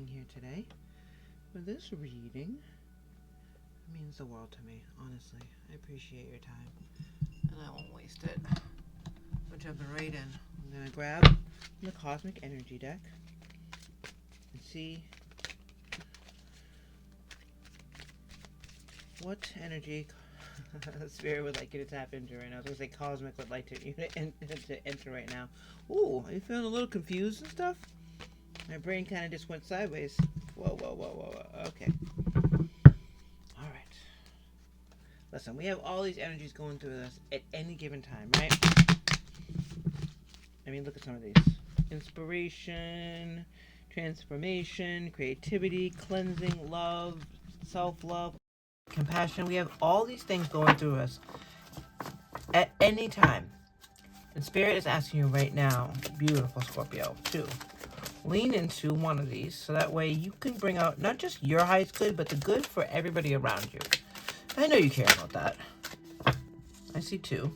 being here today for this reading. It means the world to me, honestly. I appreciate your time, and I won't waste it. We're jumping right in. I'm going to grab the Cosmic Energy deck and see what energy Spirit would like you to tap into right now. I was going to say Cosmic would like you to enter right now. Ooh, are you feeling a little confused and stuff? My brain kind of just went sideways. Whoa. Okay. All right. Listen, we have all these energies going through us at any given time, right? I mean, look at some of these. Inspiration, transformation, creativity, cleansing, love, self-love, compassion. We have all these things going through us at any time. And Spirit is asking you right now, beautiful Scorpio, to lean into one of these so that way you can bring out not just your highest good, but the good for everybody around you. I know you care about that. I see two.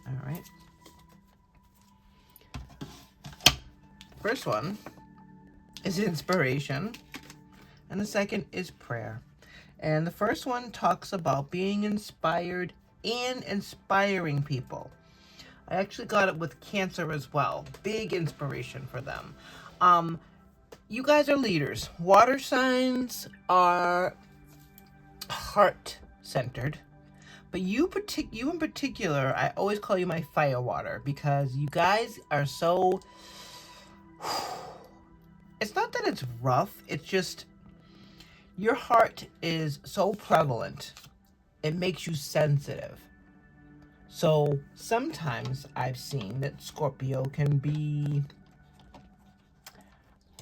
All right. First one is inspiration, and the second is prayer. And the first one talks about being inspired and inspiring people. I actually got it with Cancer as well. Big inspiration for them. You guys are leaders. Water signs are heart-centered. But you in particular, I always call you my fire water because you guys are so... It's not that it's rough. It's just your heart is so prevalent. It makes you sensitive. So sometimes I've seen that Scorpio can be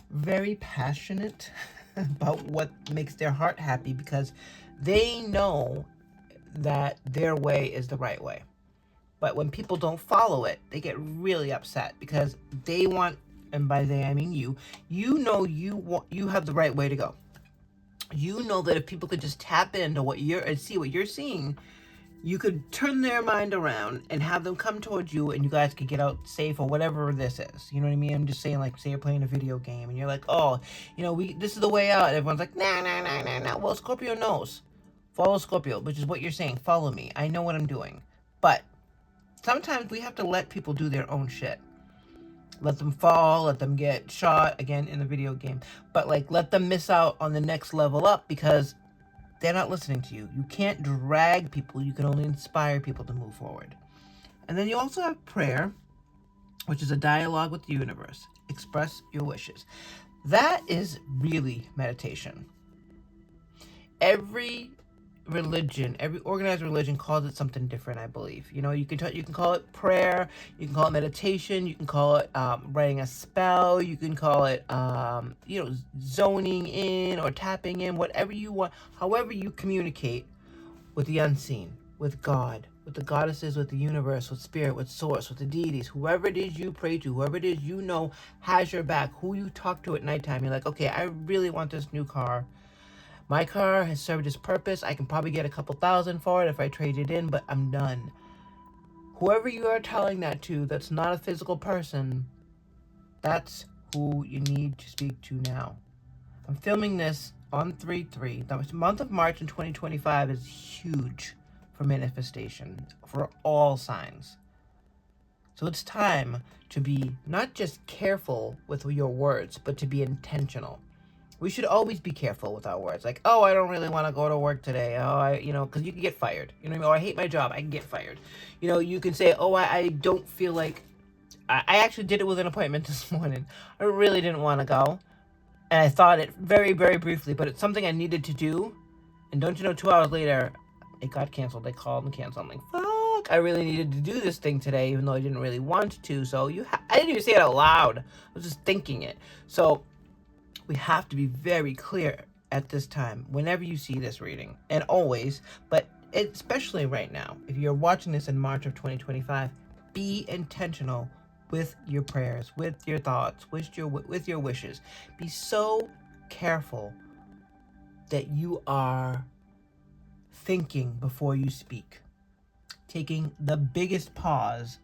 very passionate about what makes their heart happy because they know that their way is the right way. But when people don't follow it, they get really upset because they want, and by they I mean you know you have the right way to go. You know that if people could just tap into what you're and see what you're seeing, you could turn their mind around and have them come towards you and you guys could get out safe or whatever this is. You know what I mean? I'm just saying, like, say you're playing a video game and you're like, oh, this is the way out. And everyone's like, nah. Well, Scorpio knows. Follow Scorpio, which is what you're saying. Follow me. I know what I'm doing. But sometimes we have to let people do their own shit. Let them fall, let them get shot, again, in the video game. But, like, let them miss out on the next level up because they're not listening to you. You can't drag people. You can only inspire people to move forward. And then you also have prayer, which is a dialogue with the universe. Express your wishes. That is really meditation. Every organized religion calls it something different, I believe. You can call it prayer, you can call it meditation, you can call it writing a spell, you can call it zoning in or tapping in, whatever you want, however you communicate with the unseen, with God, with the goddesses, with the universe, with spirit, with source, with the deities, whoever it is you pray to, whoever it is you know has your back, who you talk to at nighttime. You're like, okay, I really want this new car. My car has served its purpose. I can probably get a couple thousand for it if I trade it in, but I'm done. Whoever you are telling that to, that's not a physical person, that's who you need to speak to now. I'm filming this on 3/3. The month of March in 2025 is huge for manifestation, for all signs. So it's time to be not just careful with your words, but to be intentional. We should always be careful with our words. Like, oh, I don't really want to go to work today. Oh, because you can get fired. You know what I mean? Or I hate my job. I can get fired. You can say, oh, I don't feel like... I actually did it with an appointment this morning. I really didn't want to go. And I thought it very, very briefly, but it's something I needed to do. And don't you know, 2 hours later, it got canceled. They called and canceled. I'm like, fuck, I really needed to do this thing today, even though I didn't really want to. So I didn't even say it out loud. I was just thinking it. So we have to be very clear at this time, whenever you see this reading, and always, but especially right now. If you're watching this in March of 2025, be intentional with your prayers, with your thoughts, with your wishes. Be so careful that you are thinking before you speak, taking the biggest pause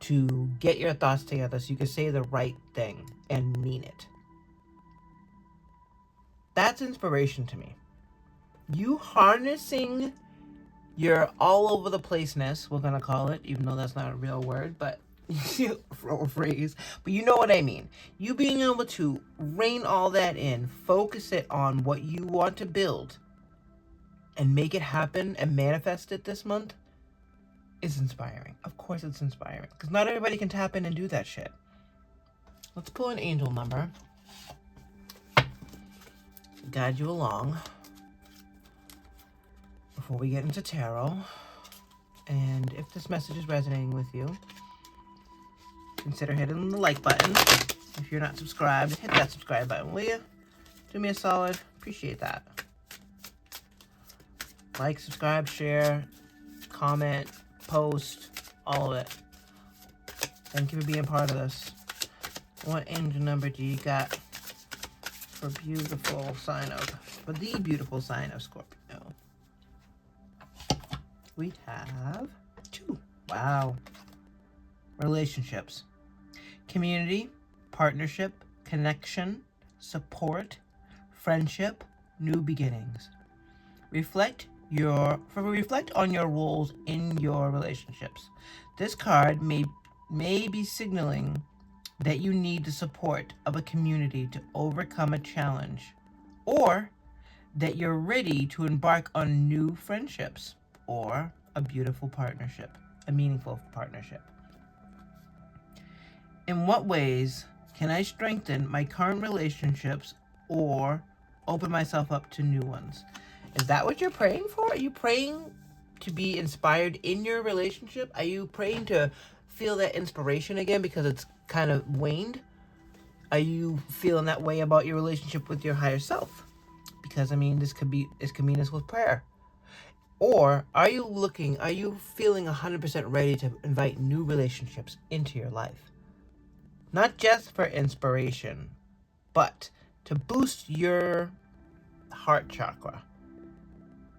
to get your thoughts together so you can say the right thing and mean it. That's inspiration to me. You harnessing your all over the placeness, we're gonna call it, even though that's not a real word, but or phrase, but you know what I mean. You being able to rein all that in, focus it on what you want to build, and make it happen and manifest it this month is inspiring. Of course it's inspiring, because not everybody can tap in and do that shit. Let's pull an angel number. Guide you along before we get into tarot. And if this message is resonating with you, consider hitting the like button. If you're not subscribed, hit that subscribe button, will you? Do me a solid. Appreciate that. Like, subscribe, share, comment, post, all of it. Thank you for being part of this. What angel number do you got for the beautiful sign of Scorpio? We have 2. Wow. Relationships. Community, partnership, connection, support, friendship, new beginnings. Reflect on your roles in your relationships. This card may be signaling that you need the support of a community to overcome a challenge, or that you're ready to embark on new friendships or a beautiful partnership, a meaningful partnership. In what ways can I strengthen my current relationships or open myself up to new ones? Is that what you're praying for? Are you praying to be inspired in your relationship? Are you praying to feel that inspiration again because it's kind of waned? Are you feeling that way about your relationship with your higher self? Because this could mean this with prayer. Or are you feeling 100% ready to invite new relationships into your life? Not just for inspiration, but to boost your heart chakra,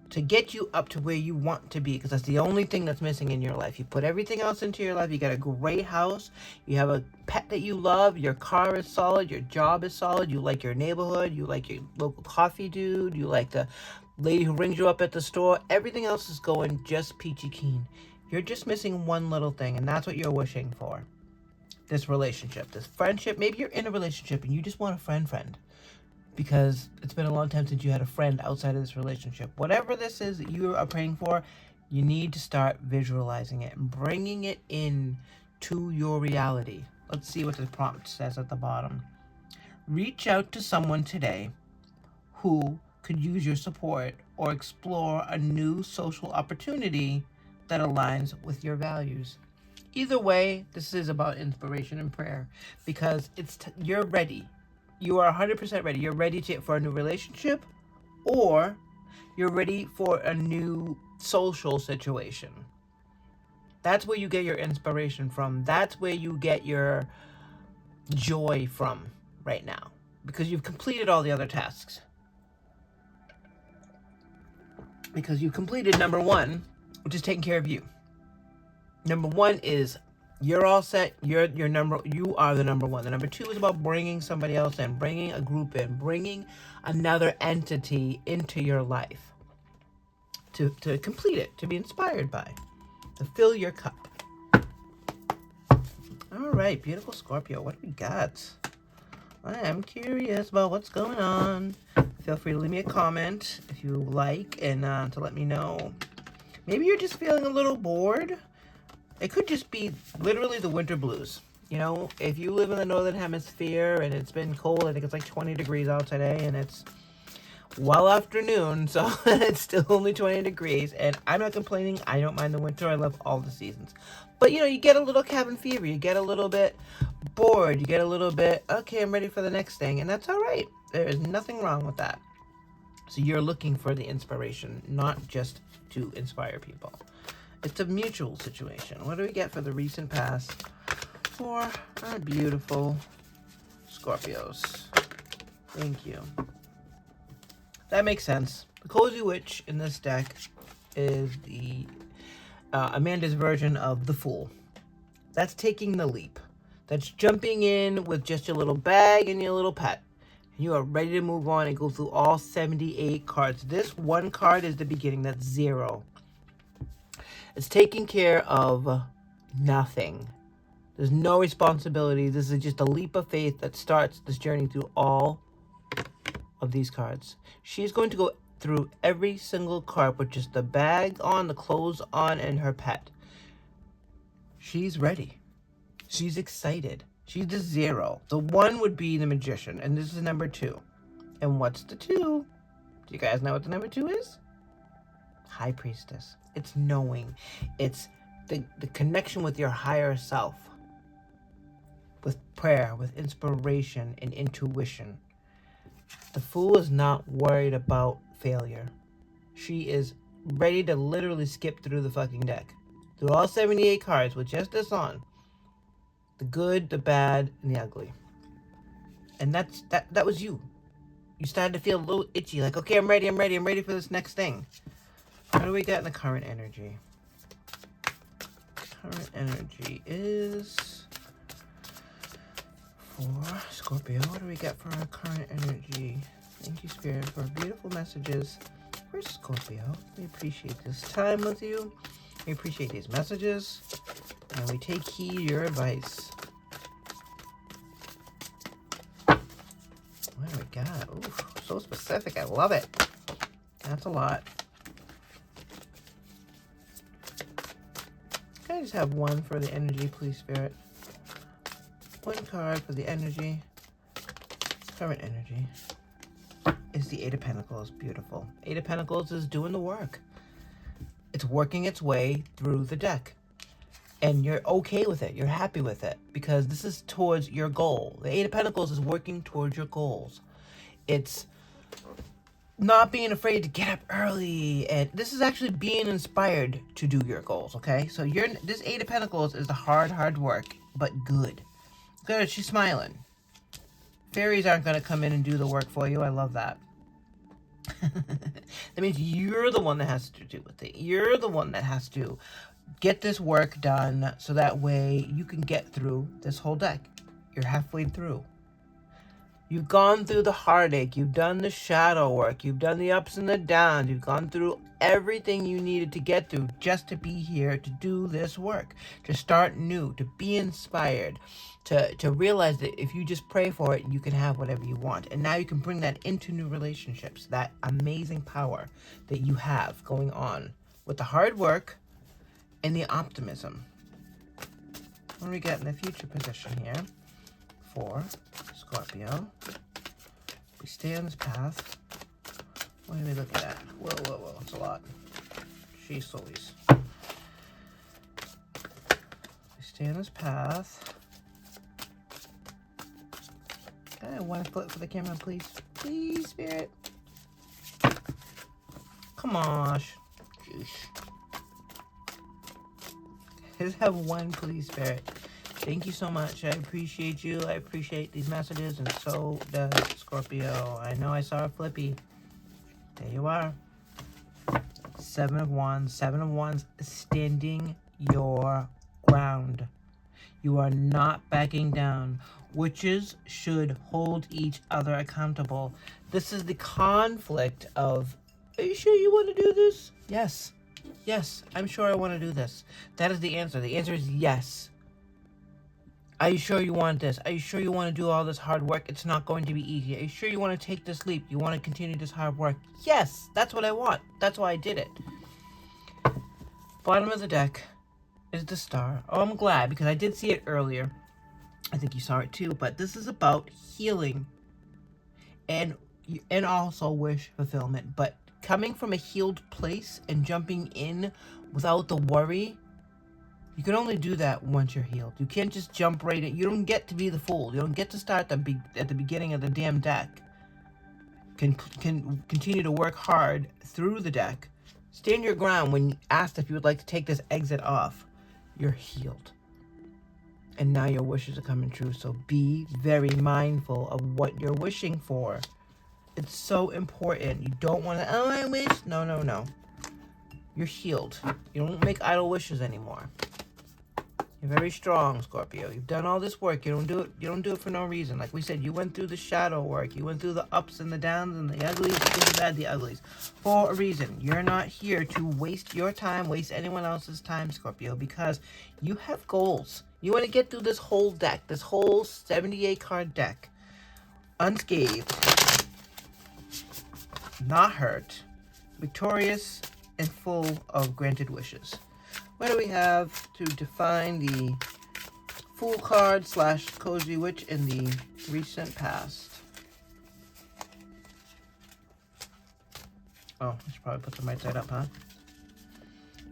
to get you up to where you want to be, because that's the only thing that's missing in your life. You put everything else into your life. You got a great house. You have a pet that you love. Your car is solid. Your job is solid. You like your neighborhood. You like your local coffee dude. You like the lady who rings you up at the store. Everything else is going just peachy keen. You're just missing one little thing, and that's what you're wishing for. This relationship, this friendship. Maybe you're in a relationship and you just want a friend. Because it's been a long time since you had a friend outside of this relationship. Whatever this is that you are praying for, you need to start visualizing it and bringing it in to your reality. Let's see what the prompt says at the bottom. Reach out to someone today who could use your support or explore a new social opportunity that aligns with your values. Either way, this is about inspiration and prayer, because you're ready. You are 100% ready. You're ready for a new relationship, or you're ready for a new social situation. That's where you get your inspiration from. That's where you get your joy from right now, because you've completed all the other tasks. Because you've completed number 1, which is taking care of you. Number 1 is you're all set. You are the number 1. The number 2 is about bringing somebody else in, bringing a group in, bringing another entity into your life to complete it, to be inspired by, to fill your cup. All right, beautiful Scorpio, what do we got? I am curious about what's going on. Feel free to leave me a comment if you like, and to let me know. Maybe you're just feeling a little bored. It could just be literally the winter blues. If you live in the northern hemisphere and it's been cold, I think it's like 20 degrees out today, and it's well afternoon, so it's still only 20 degrees, and I'm not complaining. I don't mind the winter. I love all the seasons. But, you get a little cabin fever. You get a little bit bored. You get a little bit, okay, I'm ready for the next thing, and that's all right. There is nothing wrong with that. So you're looking for the inspiration, not just to inspire people. It's a mutual situation. What do we get for the recent past for our beautiful Scorpios? Thank you. That makes sense. The Cozy Witch in this deck is the Amanda's version of the Fool. That's taking the leap. That's jumping in with just your little bag and your little pet. You are ready to move on and go through all 78 cards. This one card is the beginning. That's 0. It's taking care of nothing. There's no responsibility. This is just a leap of faith that starts this journey through all of these cards. She's going to go through every single card with just the bag on, the clothes on, and her pet. She's ready. She's excited. She's the 0. The 1 would be the Magician, and this is number 2. And what's the 2? Do you guys know what the number 2 is? High Priestess. It's knowing. It's the connection with your higher self. With prayer, with inspiration, and intuition. The Fool is not worried about failure. She is ready to literally skip through the fucking deck. Through all 78 cards with just this on. The good, the bad, and the ugly. And that was you. You started to feel a little itchy, like, okay, I'm ready for this next thing. What do we got in the current energy? Current energy is for Scorpio. What do we got for our current energy? Thank you, Spirit, for beautiful messages for Scorpio. We appreciate this time with you. We appreciate these messages. And we take heed to your advice. What do we got? Ooh, so specific. I love it. That's a lot. Can I just have one for the energy, please, Spirit? One card for the energy. Current energy is the 8 of Pentacles. Beautiful. 8 of Pentacles is doing the work. It's working its way through the deck. And you're okay with it. You're happy with it. Because this is towards your goal. The 8 of Pentacles is working towards your goals. It's not being afraid to get up early. And this is actually being inspired to do your goals, okay? So this 8 of Pentacles is the hard work, but good. Good, she's smiling. Fairies aren't going to come in and do the work for you. I love that. That means you're the one that has to do with it. You're the one that has to get this work done so that way you can get through this whole deck. You're halfway through. You've gone through the heartache. You've done the shadow work. You've done the ups and the downs. You've gone through everything you needed to get through just to be here to do this work, to start new, to be inspired, to realize that if you just pray for it, you can have whatever you want. And now you can bring that into new relationships, that amazing power that you have going on with the hard work and the optimism. What do we get in the future position here for Scorpio? We stay on this path. What are we looking at? Whoa, it's a lot. Jeez Louise. We stay on this path. Can I have one foot for the camera, please? Please, Spirit. Come on. Jeez. Just have one, please, Spirit. Thank you so much. I appreciate you. I appreciate these messages, and so does Scorpio. I know I saw a flippy. There you are. 7 of Wands. 7 of Wands, standing your ground. You are not backing down. Witches should hold each other accountable. This is the conflict of, are you sure you want to do this? Yes. Yes, I'm sure I want to do this. That is the answer. The answer is yes. Are you sure you want this? Are you sure you want to do all this hard work? It's not going to be easy. Are you sure you want to take this leap? You want to continue this hard work? Yes, that's what I want. That's why I did it. Bottom of the deck is the Star. Oh, I'm glad because I did see it earlier. I think you saw it too. But this is about healing and also wish fulfillment. But coming from a healed place and jumping in without the worry, you can only do that once you're healed. You can't just jump right in. You don't get to be the Fool. You don't get to start at the beginning of the damn deck. Can continue to work hard through the deck. Stand your ground when asked if you would like to take this exit off. You're healed. And now your wishes are coming true. So be very mindful of what you're wishing for. It's so important. You don't want to, oh, I wish. No. You're healed. You don't make idle wishes anymore. You're very strong, Scorpio. You've done all this work. You don't do it for no reason. Like we said, you went through the shadow work. You went through the ups and the downs and the uglies, the good, the bad, the uglies. For a reason. You're not here to waste your time, waste anyone else's time, Scorpio, because you have goals. You want to get through this whole deck, this whole 78 card deck, unscathed, not hurt, victorious, and full of granted wishes. What do we have to define the Fool card / Cozy Witch in the recent past? Oh, I should probably put them right side up, huh?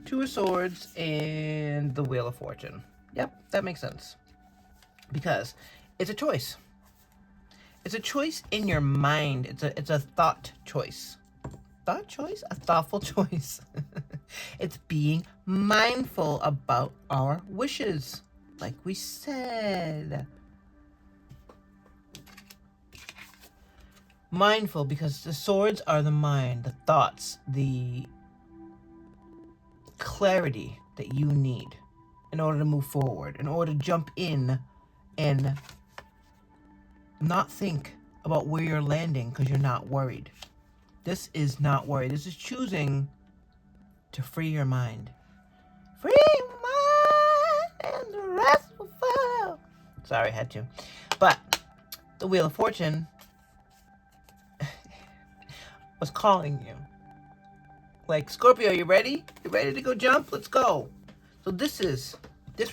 Two of Swords and the Wheel of Fortune. Yep, that makes sense. Because it's a choice. It's a choice in your mind. It's a thought choice. Thought choice? A thoughtful choice. It's being mindful about our wishes, like we said. Mindful because the swords are the mind, the thoughts, the clarity that you need in order to move forward, in order to jump in and not think about where you're landing because you're not worried. This is not worry. This is choosing to free your mind. Free your mind and the rest will follow. Sorry, I had to. But the Wheel of Fortune was calling you. Like, Scorpio, you ready? You ready to go jump? Let's go. So this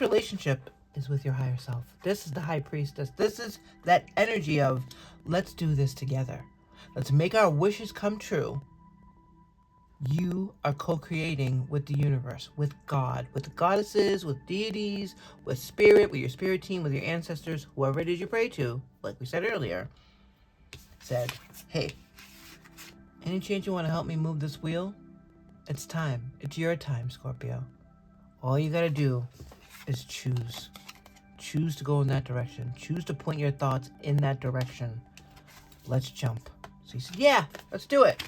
relationship is with your higher self. This is the High Priestess. This is that energy of, let's do this together. Let's make our wishes come true. You are co-creating with the universe, with God, with the goddesses, with deities, with spirit, with your spirit team, with your ancestors, whoever it is you pray to, like we said earlier, said, hey, any chance you want to help me move this wheel? It's time. It's your time, Scorpio. All you got to do is choose. Choose to go in that direction. Choose to point your thoughts in that direction. Let's jump. So he said, yeah, let's do it.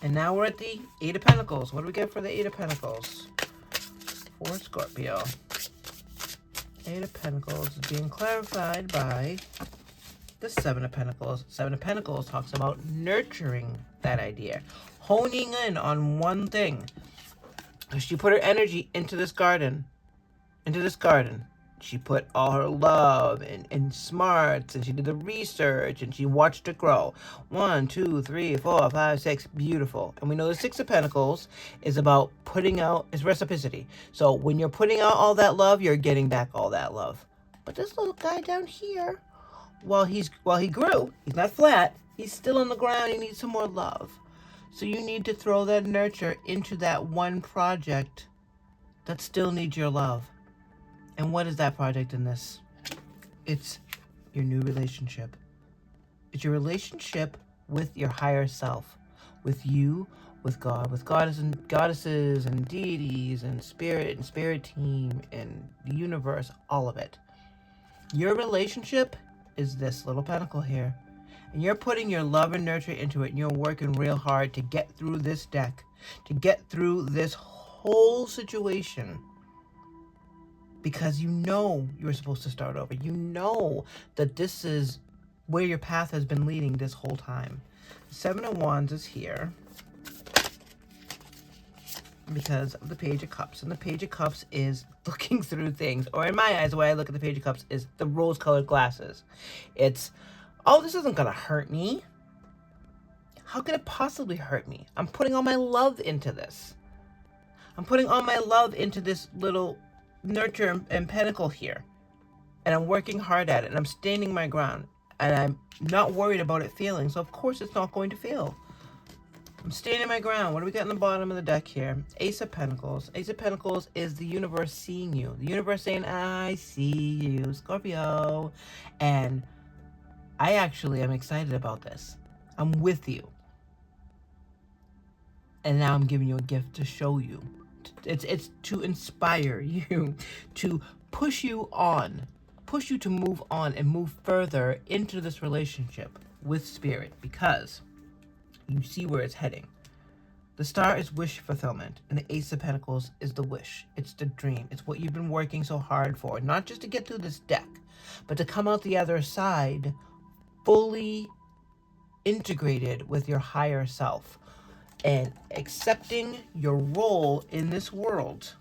And now we're at the Eight of Pentacles. What do we get for the Eight of Pentacles? For Scorpio. Eight of Pentacles is being clarified by the Seven of Pentacles. Seven of Pentacles talks about nurturing that idea. Honing in on one thing. She put her energy into this garden. She put all her love and smarts, and she did the research, and she watched it grow. 1, 2, 3, 4, 5, 6. Beautiful. And we know the Six of Pentacles is about putting out, is reciprocity. So when you're putting out all that love, you're getting back all that love. But this little guy down here, while he grew, he's not flat, he's still on the ground, he needs some more love. So you need to throw that nurture into that one project that still needs your love. And what is that project in this? It's your new relationship. It's your relationship with your higher self, with you, with God, with goddesses and deities and spirit team and the universe, all of it. Your relationship is this little pentacle here. And you're putting your love and nurture into it, and you're working real hard to get through this deck, to get through this whole situation. Because you know you're supposed to start over. You know that this is where your path has been leading this whole time. Seven of Wands is here because of the Page of Cups. And the Page of Cups is looking through things. Or in my eyes, the way I look at the Page of Cups is the rose-colored glasses. It's, oh, this isn't going to hurt me. How could it possibly hurt me? I'm putting all my love into this. I'm putting all my love into this little nurture and pentacle here, and I'm working hard at it, and I'm standing my ground, and I'm not worried about it failing, so of course it's not going to fail. I'm standing my ground. What do we got in the bottom of the deck here? Ace of Pentacles. Ace of Pentacles is the universe seeing you, the universe saying, I see you, Scorpio. And I actually am excited about this. I'm with you, and now I'm giving you a gift to show you. It's to inspire you, to push you to move on and move further into this relationship with spirit, because you see where it's heading. The Star is wish fulfillment, and the Ace of Pentacles is the wish. It's the dream. It's what you've been working so hard for, not just to get through this deck, but to come out the other side fully integrated with your higher self and accepting your role in this world,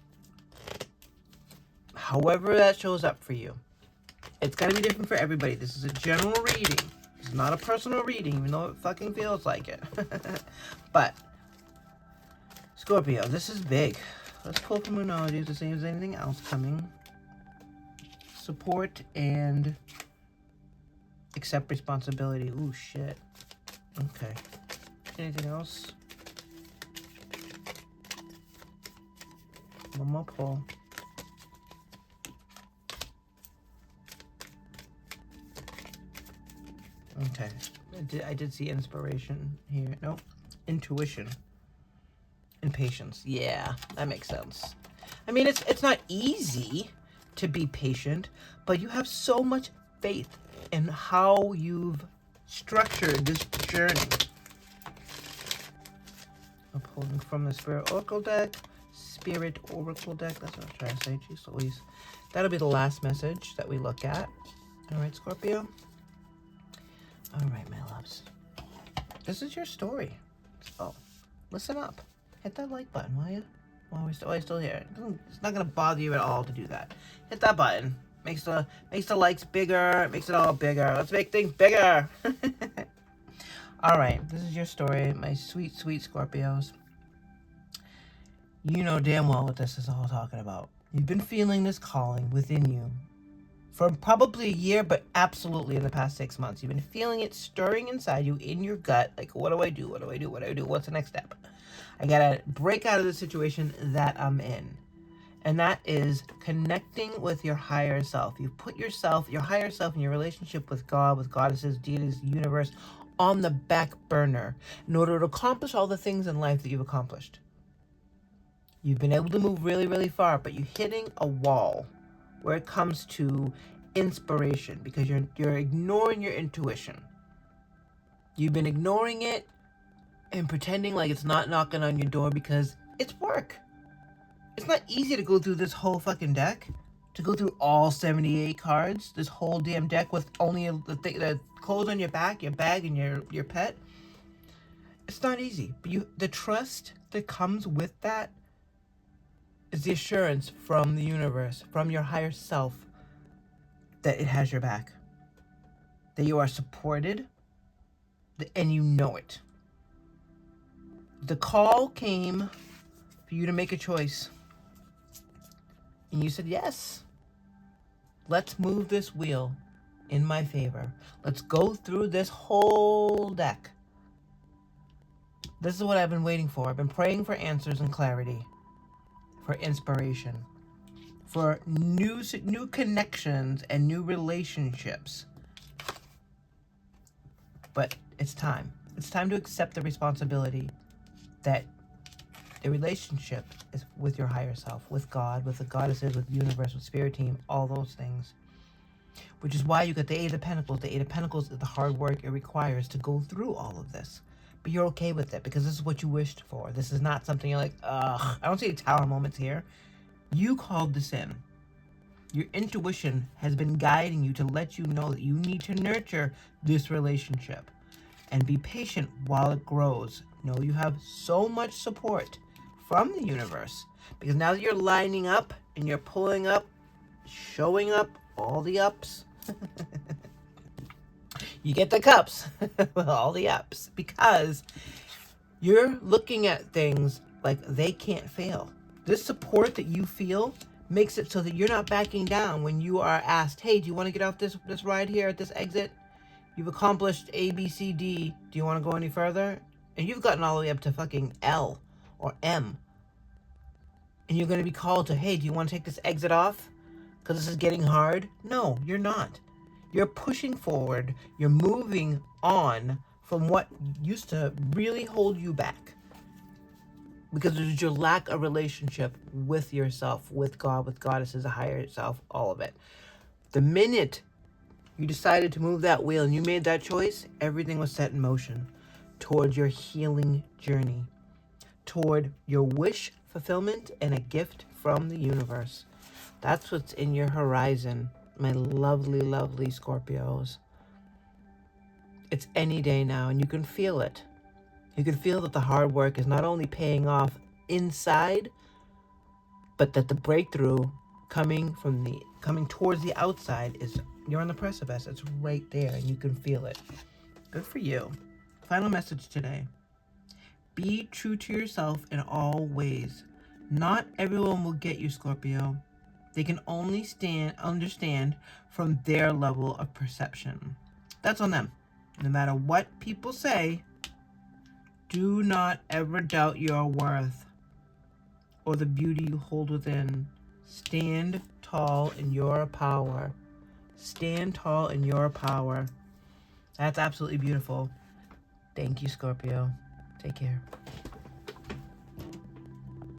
however that shows up for you. It's going to be different for everybody. This is a general reading. It's not a personal reading, even though it fucking feels like it. But Scorpio, this is big. Let's pull from Moonology to see if there's anything else coming. Support and accept responsibility. Ooh, shit. Okay. Anything else? One more pull. Okay. I did see inspiration here. Nope. Intuition. And patience. Yeah, that makes sense. I mean, it's not easy to be patient, but you have so much faith in how you've structured this journey. I'm pulling from the Spirit Oracle deck. Spirit Oracle deck. That's what I'm trying to say. Jeez Louise. That'll be the last message that we look at. All right, Scorpio. All right, my loves. This is your story. Oh, listen up. Hit that like button, will you? While we're still here. It's not gonna bother you at all to do that. Hit that button. Makes the likes bigger. Makes it all bigger. Let's make things bigger. All right, this is your story, my sweet, sweet Scorpios. You know damn well what this is all talking about. You've been feeling this calling within you for probably a year, but absolutely in the past 6 months. You've been feeling it stirring inside you, in your gut, like, what do I do? What do I do? What do I do? What's the next step? I gotta break out of the situation that I'm in. And that is connecting with your higher self. You've put yourself, your higher self, in your relationship with God, with goddesses, deities, universe, on the back burner in order to accomplish all the things in life that you've accomplished. You've been able to move really, really far, but you're hitting a wall where it comes to inspiration because you're ignoring your intuition. You've been ignoring it and pretending like it's not knocking on your door because it's work. It's not easy to go through this whole fucking deck, to go through all 78 cards, this whole damn deck with only the clothes on your back, your bag, and your pet. It's not easy, but the trust that comes with that is the assurance from the universe, from your higher self, that it has your back, that you are supported, and you know it. The call came for you to make a choice, and you said yes. Let's move this wheel in my favor. Let's go through this whole deck. This is what I've been waiting for. I've been praying for answers and clarity, for inspiration, for new connections and new relationships. But it's time. It's time to accept the responsibility that the relationship is with your higher self, with God, with the goddesses, with the universe, with spirit team, all those things. Which is why you got the Eight of Pentacles. The Eight of Pentacles is the hard work it requires to go through all of this. But you're okay with it because this is what you wished for. This is not something you're like, ugh. I don't see tower moments here. You called this in. Your intuition has been guiding you to let you know that you need to nurture this relationship and be patient while it grows. Know you have so much support from the universe because now that you're lining up and you're pulling up, showing up all the ups, you get the cups with all the ups because you're looking at things like they can't fail. This support that you feel makes it so that you're not backing down when you are asked, hey, do you want to get off this ride here at this exit? You've accomplished A, B, C, D. Do you want to go any further? And you've gotten all the way up to fucking L or M. And you're going to be called to, hey, do you want to take this exit off? Because this is getting hard? No, you're not. You're pushing forward. You're moving on from what used to really hold you back. Because it was your lack of relationship with yourself, with God, with goddesses, a higher self, all of it. The minute you decided to move that wheel and you made that choice, everything was set in motion towards your healing journey, toward your wish fulfillment and a gift from the universe. That's what's in your horizon, my lovely, lovely Scorpios. It's any day now, and you can feel it. You can feel that the hard work is not only paying off inside, but that the breakthrough coming towards the outside is, you're on the precipice. It's right there, and you can feel it. Good for you. Final message today. Be true to yourself in all ways. Not everyone will get you, Scorpio. They can only understand from their level of perception. That's on them. No matter what people say, do not ever doubt your worth or the beauty you hold within. Stand tall in your power. Stand tall in your power. That's absolutely beautiful. Thank you, Scorpio. Take care.